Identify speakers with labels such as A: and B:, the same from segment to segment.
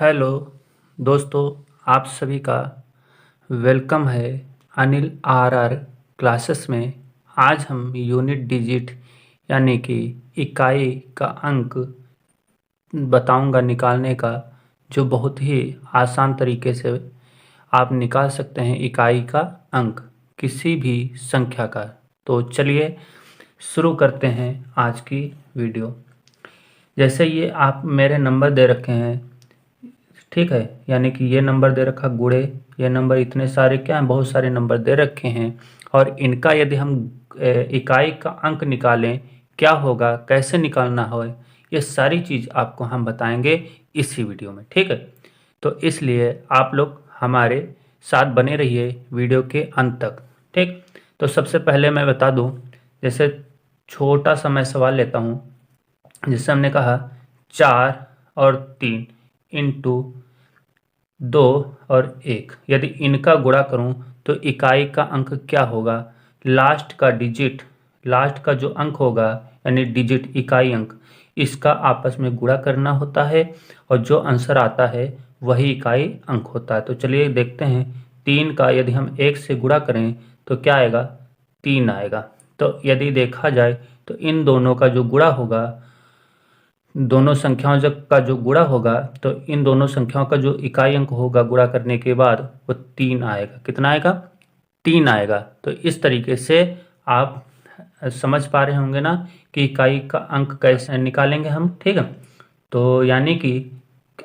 A: Hello दोस्तों, आप सभी का वेलकम है अनिल आर क्लासेस में। आज हम यूनिट डिजिट यानी कि इकाई का अंक बताऊंगा निकालने का, जो बहुत ही आसान तरीके से आप निकाल सकते हैं इकाई का अंक किसी भी संख्या का। तो चलिए शुरू करते हैं आज की वीडियो। जैसे ये आप मेरे नंबर दे रखे हैं, ठीक है, यानी कि ये नंबर दे रखा गुणे, ये नंबर इतने सारे क्या हैं, बहुत सारे नंबर दे रखे हैं। और इनका यदि हम इकाई का अंक निकालें, क्या होगा, कैसे निकालना हो, ये सारी चीज़ आपको हम बताएंगे इसी वीडियो में, ठीक है। तो इसलिए आप लोग हमारे साथ बने रहिए वीडियो के अंत तक, ठीक। तो सबसे पहले मैं बता दूं, जैसे छोटा सा मैं सवाल लेता हूं, जिससे हमने कहा 4 और 3 इंटू 2 और 1, यदि इनका गुणा करूं तो इकाई का अंक क्या होगा। लास्ट का डिजिट, लास्ट का जो अंक होगा यानी डिजिट इकाई अंक, इसका आपस में गुणा करना होता है और जो आंसर आता है वही इकाई अंक होता है। तो चलिए देखते हैं, 3 का यदि हम 1 से गुणा करें तो क्या आएगा, 3 आएगा। तो यदि देखा जाए तो इन दोनों का जो गुणा होगा, दोनों संख्याओं का जो गुणा होगा, तो इन दोनों संख्याओं का जो इकाई अंक होगा गुणा करने के बाद वो 3 आएगा। कितना आएगा, 3 आएगा। तो इस तरीके से आप समझ पा रहे होंगे ना कि इकाई का अंक कैसे निकालेंगे हम, ठीक है। तो यानी कि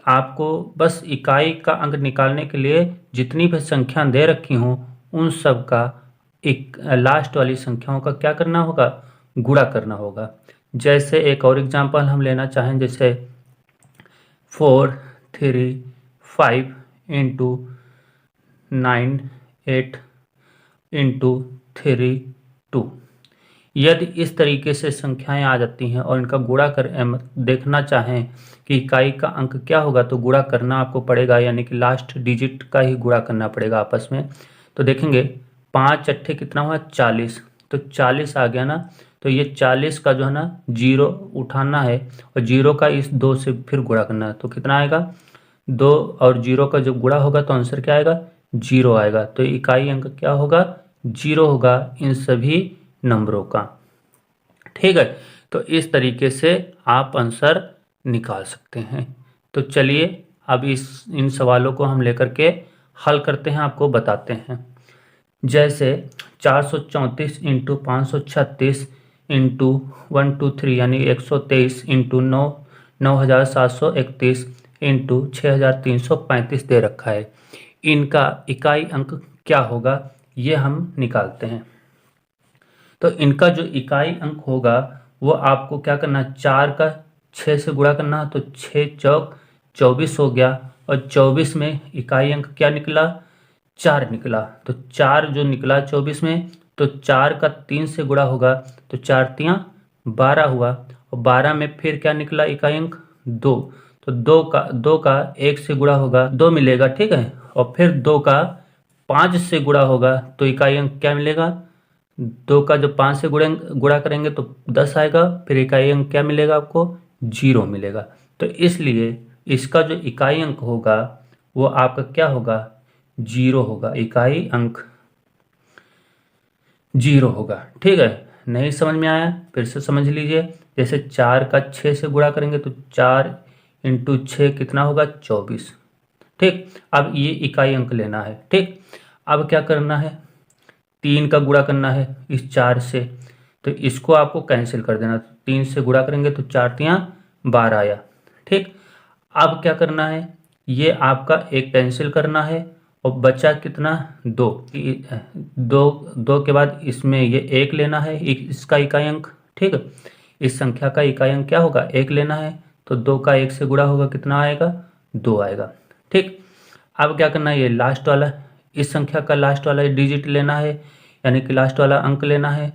A: आपको बस इकाई का अंक निकालने के लिए जितनी भी संख्या दे रखी हों उन सब का एक लास्ट वाली संख्याओं का क्या करना होगा, गुणा करना होगा। जैसे एक और एग्जांपल हम लेना चाहें, जैसे 4 3 5 इंटू 9 8 इंटू 3 2। यदि इस तरीके से संख्याएं आ जाती हैं और इनका गुणा कर देखना चाहें कि इकाई का अंक क्या होगा, तो गुणा करना आपको पड़ेगा, यानी कि लास्ट डिजिट का ही गुणा करना पड़ेगा आपस में। तो देखेंगे 5 अट्ठे कितना हुआ, 40। तो 40 आ गया ना। तो ये 40 का जो है ना जीरो उठाना है और जीरो का इस 2 से फिर गुणा करना है, तो कितना आएगा, 2 और जीरो का जब गुणा होगा तो आंसर क्या आएगा, 0 आएगा। तो इकाई अंक क्या होगा, 0 होगा इन सभी नंबरों का, ठीक है। तो इस तरीके से आप आंसर निकाल सकते हैं। तो चलिए अब इन सवालों को हम लेकर के हल करते हैं, आपको बताते हैं। जैसे 434 इंटू 536 इंटू 123 यानी 123 इंटू 9731 इंटू 6335 दे रखा है। इनका इकाई अंक क्या होगा, ये हम निकालते हैं। तो इनका जो इकाई अंक होगा वो आपको क्या करना है, 4 का 6 से गुणा करना है, तो 6 चौक 24 हो गया। और 24 में इकाई अंक क्या निकला, 4 निकला। तो 4 जो निकला 24 में, तो 4 का 3 से गुणा होगा, तो 4 तियाँ 12 हुआ। और 12 में फिर क्या निकला इकाई अंक, 2। तो 2 का 1 से गुणा होगा, 2 मिलेगा, ठीक है। और फिर 2 का 5 से गुणा होगा तो इकाई अंक क्या मिलेगा, 2 का जब 5 से गुणा करेंगे तो 10 आएगा, फिर इकाई अंक क्या मिलेगा आपको, 0 मिलेगा। तो इसलिए इसका जो इकाई अंक होगा वो आपका क्या होगा, 0 होगा, इकाई अंक 0 होगा, ठीक है। नहीं समझ में आया, फिर से समझ लीजिए। जैसे 4 का 6 से गुणा करेंगे तो 4 इंटू 6 कितना होगा, 24, ठीक। अब ये इकाई अंक लेना है, ठीक। अब क्या करना है, 3 का गुणा करना है इस 4 से, तो इसको आपको कैंसिल कर देना। 3 से गुणा करेंगे तो 4 तियाँ 12 आया, ठीक। अब क्या करना है, ये आपका एक कैंसिल करना है और बचा कितना, 2। 2 के बाद इसमें ये 1 लेना है, इसका इकाई अंक, ठीक है। इस संख्या का इकाई अंक क्या होगा, 1 लेना है। तो 2 का 1 से गुणा होगा, कितना आएगा, 2 आएगा, ठीक। अब क्या करना है, ये लास्ट वाला, इस संख्या का लास्ट वाला डिजिट लेना है, यानी कि लास्ट वाला अंक लेना है।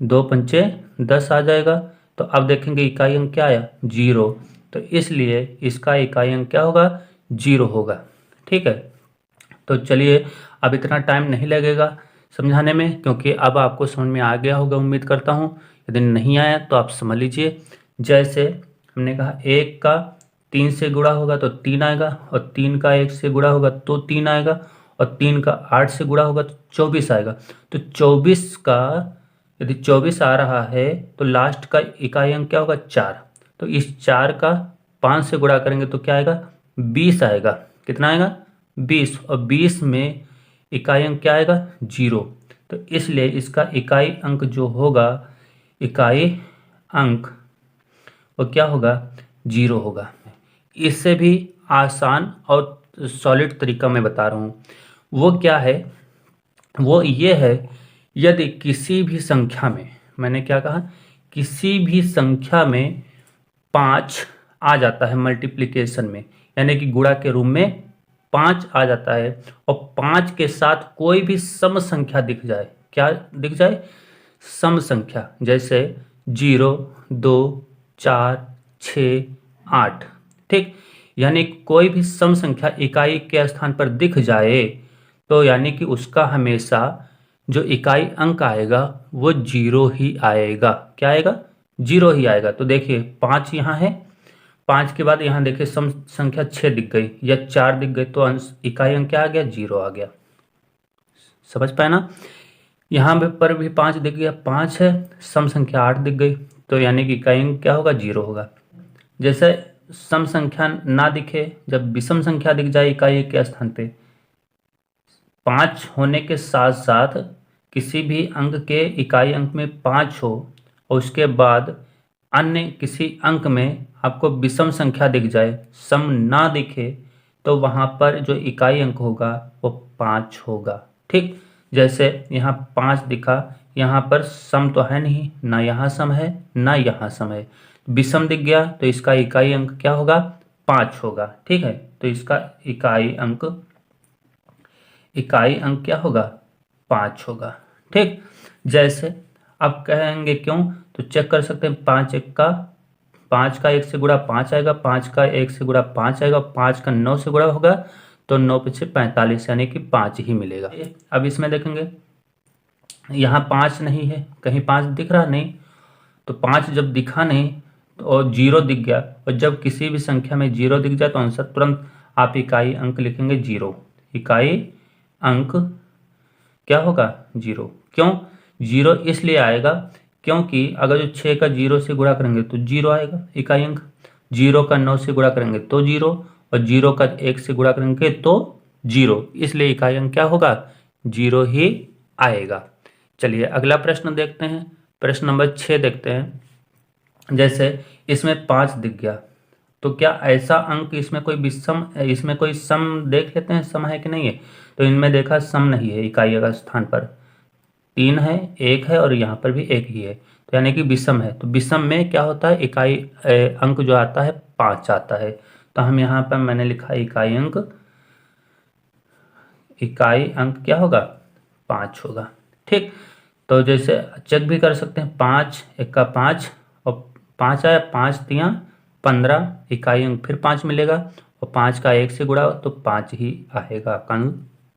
A: 2 पंचे 10 आ जाएगा। तो अब देखेंगे इकाई अंक क्या आया, 0। तो इसलिए इसका इकाई अंक क्या होगा, 0 होगा, ठीक है। तो चलिए अब इतना टाइम नहीं लगेगा समझाने में, क्योंकि अब आपको समझ में आ गया होगा, उम्मीद करता हूँ। यदि नहीं आया तो आप समझ लीजिए। जैसे हमने कहा 1 का 3 से गुणा होगा तो 3 आएगा, और 3 का 1 से गुणा होगा तो 3 आएगा, और 3 का 8 से गुणा होगा तो 24 आएगा। तो 24 का यदि 24 आ रहा है तो लास्ट का इकाई अंक क्या होगा? 4। तो इस 4 का 5 से गुणा करेंगे तो क्या आएगा? 20 आएगा। कितना आएगा? 20। और 20 में इकाई अंक क्या आएगा? 0। तो इसलिए इसका इकाई अंक जो होगा, इकाई अंक वो क्या होगा? 0 होगा। इससे भी आसान और सॉलिड तरीका मैं बता रहा हूँ। वो क्या है? वो ये है, यदि किसी भी संख्या में, मैंने क्या कहा, किसी भी संख्या में 5 आ जाता है मल्टीप्लिकेशन में, यानी कि गुणा के रूप में 5 आ जाता है, और 5 के साथ कोई भी सम संख्या दिख जाए, क्या दिख जाए? सम संख्या, जैसे 0, 2, 4, 6, 8। ठीक, यानी कोई भी सम संख्या इकाई के स्थान पर दिख जाए तो यानी कि उसका हमेशा जो इकाई अंक आएगा वो 0 ही आएगा। क्या आएगा? 0 ही आएगा। तो देखिए 5 यहाँ है, 5 के बाद यहाँ देखिए सम संख्या 6 दिख गई या 4 दिख गई, तो इकाई अंक क्या आ गया? 0 आ गया। समझ पाए ना? यहाँ पर भी 5 दिख गया, 5 है, सम संख्या 8 दिख गई, तो यानी कि इकाई अंक क्या होगा? 0 होगा। जैसे सम संख्या ना दिखे, जब विषम संख्या दिख जाए इकाई के स्थान पे, 5 होने के साथ साथ किसी भी अंक के इकाई अंक में 5 हो और उसके बाद अन्य किसी अंक में आपको विषम संख्या दिख जाए, सम ना दिखे, तो वहाँ पर जो इकाई अंक होगा वो 5 होगा। ठीक, जैसे यहाँ 5 दिखा, यहाँ पर सम तो है नहीं, ना यहाँ सम है ना यहाँ सम है, विषम दिख गया तो इसका इकाई अंक क्या होगा? 5 होगा। ठीक है, तो इसका इकाई अंक क्या होगा? 5 होगा। ठीक, जैसे अब कहेंगे क्यों, तो चेक कर सकते हैं। 5 का 1 से गुणा 5 आएगा, 5 का 1 से गुणा 5 आएगा, 5 का 9 से गुणा होगा तो 9 पीछे 45, यानी कि 5 ही मिलेगा। अब इसमें देखेंगे यहाँ 5 नहीं है, कहीं 5 दिख रहा नहीं, तो 5 जब दिखा नहीं तो और 0 दिख गया, और जब किसी भी संख्या में 0 दिख जाए तो आंसर तुरंत आप इकाई अंक लिखेंगे 0। इकाई अंक क्या होगा? 0। क्यों 0? इसलिए आएगा क्योंकि अगर जो 6 का 0 से गुणा करेंगे तो 0 आएगा इकाई अंक, 0 का 9 से गुणा करेंगे तो 0, और 0 का 1 से गुणा करेंगे तो 0, इसलिए इकाई अंक क्या होगा? 0 ही आएगा। चलिए अगला प्रश्न देखते हैं, प्रश्न नंबर 6 देखते हैं। जैसे इसमें 5 दिख गया, तो क्या ऐसा अंक इसमें कोई विषम, इसमें कोई सम देख लेते हैं, सम है कि नहीं है? तो इनमें देखा सम नहीं है, इकाई का स्थान पर 3 है, 1 है, और यहाँ पर भी 1 ही है, तो यानी कि विषम है। तो विषम में क्या होता है? इकाई अंक जो आता है 5 आता है। तो हम यहाँ पर मैंने लिखा इकाई अंक क्या होगा? 5 होगा। ठीक, तो जैसे चेक भी कर सकते हैं, 5 1 का 5 और 5 आया, 5 तियाँ 15, इकाई अंक फिर 5 मिलेगा, और 5 का 1 से गुणा तो 5 ही आएगा आपका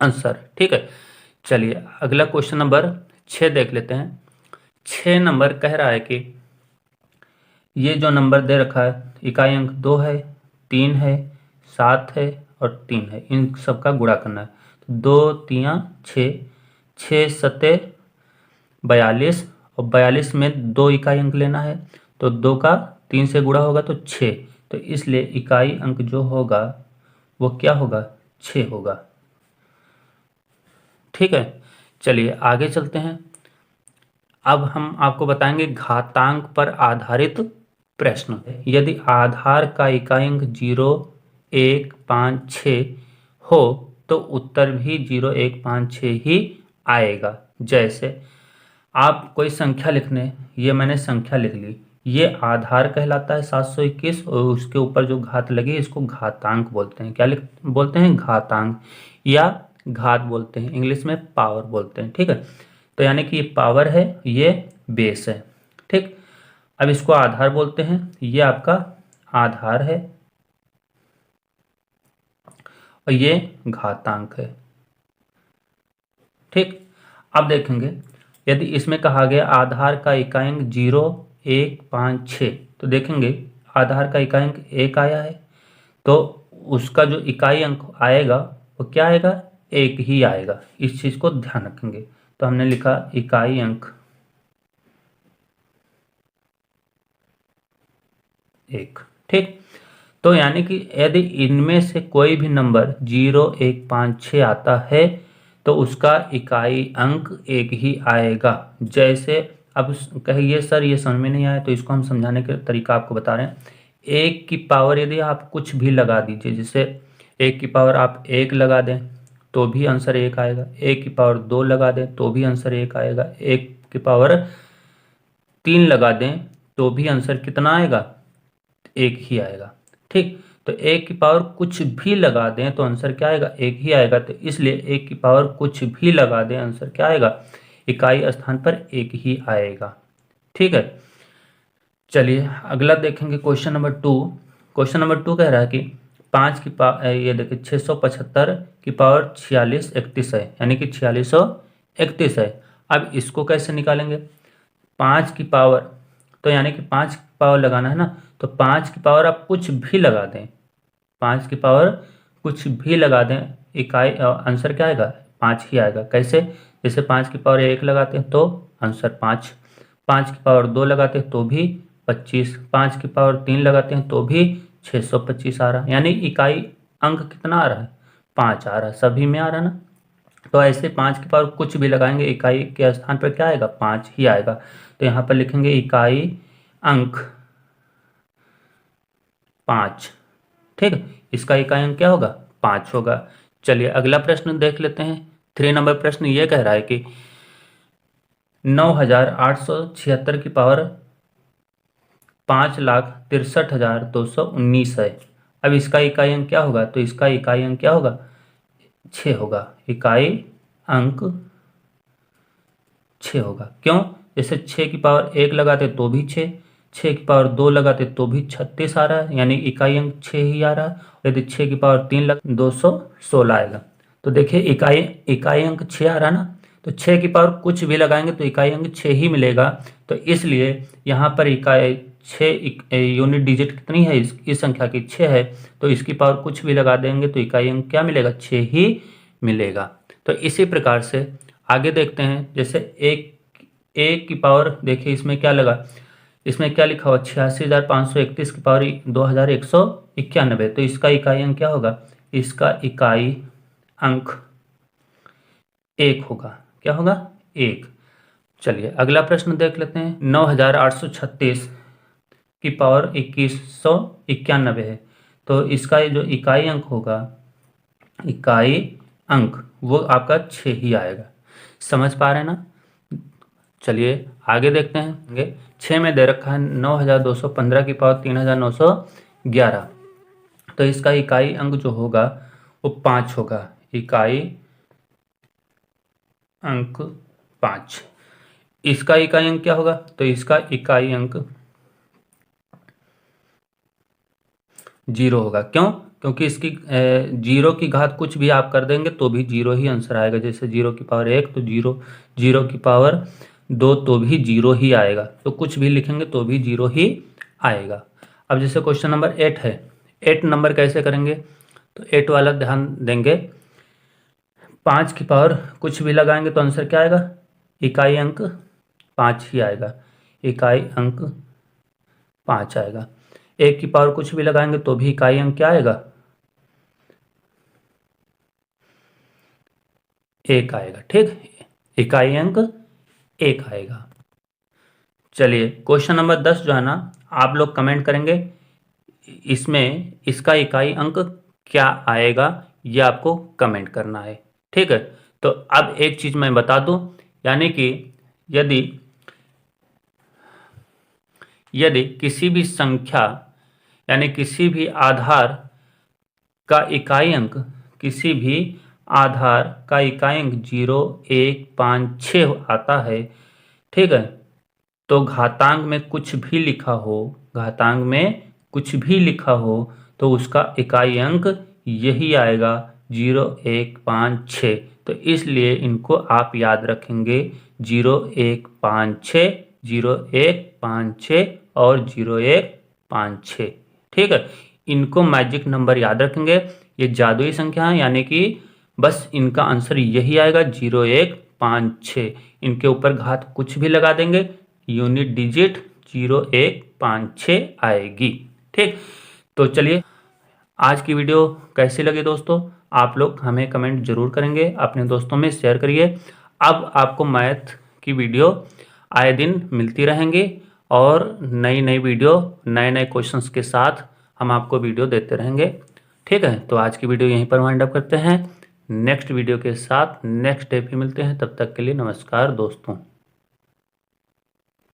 A: आंसर। ठीक है, चलिए अगला क्वेश्चन नंबर 6 देख लेते हैं। 6 नंबर कह रहा है कि ये जो नंबर दे रखा है, इकाई अंक 2 है, 3 है, 7 है और 3 है, इन सब का गुणा करना है। तो 2 तियाँ 6, 6 सते 42, और 42 में 2 इकाई अंक लेना है, तो 2 का 3 से गुणा होगा तो 6, तो इसलिए इकाई अंक जो होगा वो क्या होगा? 6 होगा। ठीक है, चलिए आगे चलते हैं। अब हम आपको बताएंगे घातांक पर आधारित प्रश्न। यदि आधार का इकाई अंक 0, 1, 5, 6 हो तो उत्तर भी 0, 1, 5, 6 ही आएगा। जैसे आप कोई संख्या लिखने, ये मैंने संख्या लिख ली, ये आधार कहलाता है 721, और उसके ऊपर जो घात लगी इसको घातांक बोलते हैं। क्या बोलते हैं? घातांक, या घात बोलते हैं, इंग्लिश में पावर बोलते हैं। ठीक है, तो यानी कि ये पावर है, ये बेस है। ठीक, अब इसको आधार बोलते हैं, ये आपका आधार है और ये घातांक है। ठीक, अब देखेंगे यदि इसमें कहा गया आधार का इकाई अंक 0, 1, 5, 6, तो देखेंगे आधार का इकाई अंक 1 आया है, तो उसका जो इकाई अंक आएगा वो क्या आएगा, एक ही आएगा। इस चीज को ध्यान रखेंगे। तो हमने लिखा इकाई अंक एक। ठीक, तो यानी कि यदि इनमें से कोई भी नंबर 0, 1, 5, 6 आता है तो उसका इकाई अंक एक ही आएगा। जैसे अब कहिए सर ये समझ में नहीं आया, तो इसको हम समझाने का तरीका आपको बता रहे हैं। एक की पावर यदि आप कुछ भी लगा दीजिए, जैसे एक की पावर आप एक लगा दें तो भी आंसर एक आएगा, एक की पावर 2 लगा दें तो भी आंसर एक आएगा, एक की पावर 3 लगा दें तो भी आंसर कितना आएगा, एक ही आएगा। ठीक, तो एक की पावर कुछ भी लगा दें तो आंसर क्या आएगा, एक ही आएगा। तो इसलिए एक की पावर कुछ भी लगा दें आंसर क्या आएगा, इकाई स्थान पर एक ही आएगा। ठीक है, चलिए अगला देखेंगे क्वेश्चन नंबर 2। क्वेश्चन नंबर 2 कह रहा है कि 5 की पावर, ये देखिए 675 की पावर 4631 है, यानी कि 4631 है। अब इसको कैसे निकालेंगे, 5 की पावर, तो यानी कि 5 की पावर लगाना है ना, तो 5 की पावर आप कुछ भी लगा दें, 5 की पावर कुछ भी लगा दें, इकाई आंसर क्या आएगा, 5 ही आएगा। कैसे, जैसे 5 की पावर 1 लगाते हैं तो आंसर 5, 5 की पावर 2 लगाते हैं तो भी 25, 5 की पावर 3 लगाते हैं तो भी 625 आ रहा है, यानी इकाई अंक कितना आ रहा है, 5 आ रहा है। सभी में आ रहा है ना, तो ऐसे 5 की पावर कुछ भी लगाएंगे इकाई के स्थान पर क्या आएगा, 5 ही आएगा। तो यहाँ पर लिखेंगे इकाई अंक 5। ठीक है, इसका इकाई अंक क्या होगा, 5 होगा। चलिए अगला प्रश्न देख लेते हैं। 3 नंबर प्रश्न ये कह रहा है कि 9876 की पावर 5,63,219 है। अब इसका इकाई अंक क्या होगा, तो इसका इकाई अंक क्या होगा, 6 होगा। इकाई अंक 6 होगा। क्यों, जैसे 6 की पावर 1 लगाते तो भी 6, 6 की पावर 2 लगाते तो भी 36 आ रहा है, यानी इकाई अंक 6 ही आ रहा है। यदि 6 की पावर 3 लगा 216 आएगा। तो देखिए इकाई इकाई अंक 6 आ रहा है ना, तो 6 की पावर कुछ भी लगाएंगे तो इकाई अंक 6 ही मिलेगा। तो इसलिए यहाँ पर इकाई 6 यूनिट डिजिट कितनी है, इस संख्या की 6 है, तो इसकी पावर कुछ भी लगा देंगे तो इकाई अंक क्या मिलेगा, 6 ही मिलेगा। तो इसी प्रकार से आगे देखते हैं। जैसे एक की पावर, देखिए इसमें क्या लगा, इसमें क्या लिखा हुआ, 86,531 की पावर 2,191, तो इसका इकाई अंक क्या होगा, इसका इकाई अंक 1 होगा। क्या होगा, 1। चलिए अगला प्रश्न देख लेते हैं। 9,836 की पावर 2,191 है, तो इसका जो इकाई अंक होगा, इकाई अंक वो आपका 6 ही आएगा। समझ पा रहे हैं ना। चलिए आगे देखते हैं। 6 में दे रखा है 9,215 की पावर 3,911, तो इसका इकाई अंक जो होगा वो 5 होगा। इकाई अंक 5। इसका इकाई अंक क्या होगा, तो इसका इकाई अंक 0 होगा। क्यों, क्योंकि इसकी 0 की घात कुछ भी आप कर देंगे तो भी 0 ही आंसर आएगा। जैसे 0 की पावर 1 तो 0, 0 की पावर 2 तो भी 0 ही आएगा। तो कुछ भी लिखेंगे तो भी 0 ही आएगा। अब जैसे क्वेश्चन नंबर 8 है, 8 नंबर कैसे करेंगे, तो 8 वाला ध्यान देंगे। 5 की पावर कुछ भी लगाएंगे तो आंसर क्या आएगा, इकाई अंक 5 ही आएगा। इकाई अंक 5 आएगा। 1 की पावर कुछ भी लगाएंगे तो भी इकाई अंक क्या आएगा, 1 आएगा। ठीक, इकाई अंक 1 आएगा। चलिए क्वेश्चन नंबर 10 जो है ना, आप लोग कमेंट करेंगे इसमें इसका इकाई अंक क्या आएगा, ये आपको कमेंट करना है। ठीक है, तो अब एक चीज मैं बता दूं, यानी कि यदि यदि किसी भी संख्या यानी किसी भी आधार का इकाई अंक, किसी भी आधार का इकाई अंक 0, 1, 5, 6 आता है, ठीक है, तो घातांक में कुछ भी लिखा हो, घातांक में कुछ भी लिखा हो तो उसका इकाई अंक यही आएगा, 0, 1, 5, 6। तो इसलिए इनको आप याद रखेंगे, 0, 1, 5, 6, 0, 1, 5, 6 और 0, 1, 5, 6। ठीक है, इनको मैजिक नंबर याद रखेंगे, ये जादुई संख्या है, यानी कि बस इनका आंसर यही आएगा 0156। इनके ऊपर घात कुछ भी लगा देंगे, यूनिट डिजिट 0156 आएगी। ठीक, तो चलिए आज की वीडियो कैसी लगी दोस्तों, आप लोग हमें कमेंट जरूर करेंगे, अपने दोस्तों में शेयर करिए। अब आपको मैथ की वीडियो आए दिन मिलती रहेंगी और नई नई वीडियो नए नए क्वेश्चंस के साथ हम आपको वीडियो देते रहेंगे। ठीक है, तो आज की वीडियो यहीं पर वाइंड अप करते हैं। नेक्स्ट वीडियो के साथ नेक्स्ट डे पे मिलते हैं, तब तक के लिए नमस्कार दोस्तों।